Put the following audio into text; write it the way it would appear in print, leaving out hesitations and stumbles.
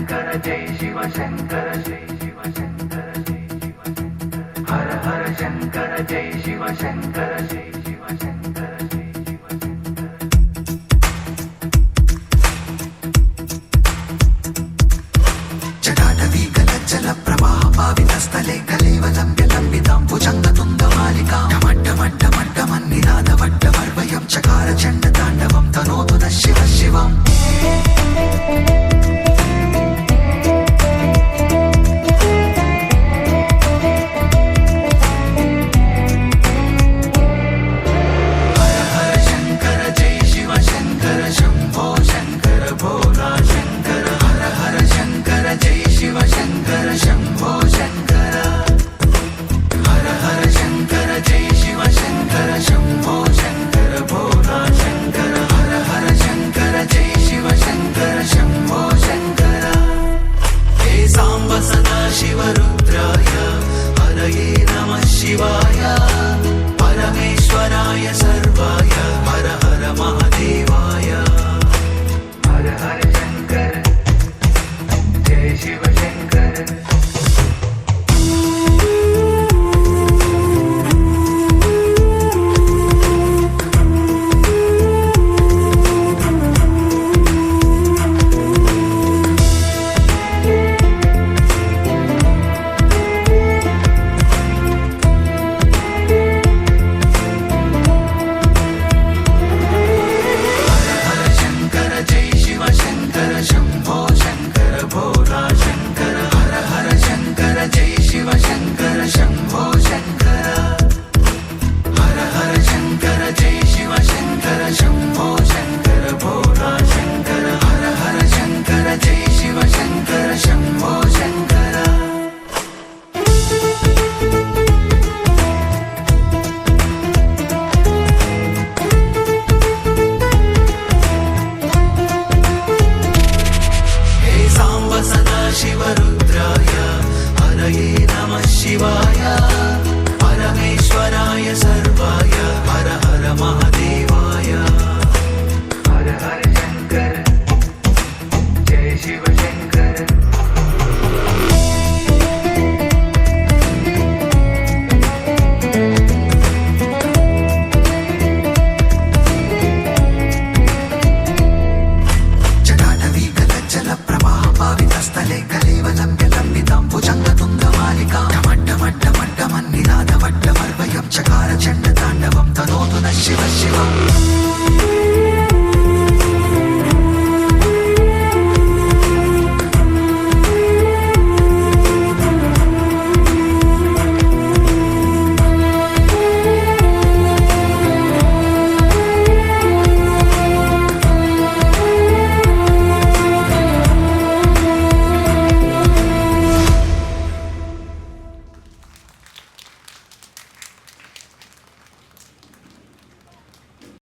शंकर जय शिव शंकर जय शिव शंकर जय शिव शंकर हर हर शंकर जय शिव शंकर जय शिव शंकर जय शिव शंकर जटाटवी गलज्जल प्रवाह पावितस्थले कलेवलम्ब्य लम्बितां भुजङ्गतुङ्गमालिकां डमड्डमड्डमड्डमन्निनादवड्डवर्वयं चकार चण्डताण्डवं तनोतु नः शिवः शिवम् शिवरुद्राय हरये नमः शिवाय परमेश्वराय सर्वाय हर हर महादेवाय हर हर शंकर जय शिव शंकर शिवरुद्राय हरये नमः शिवाय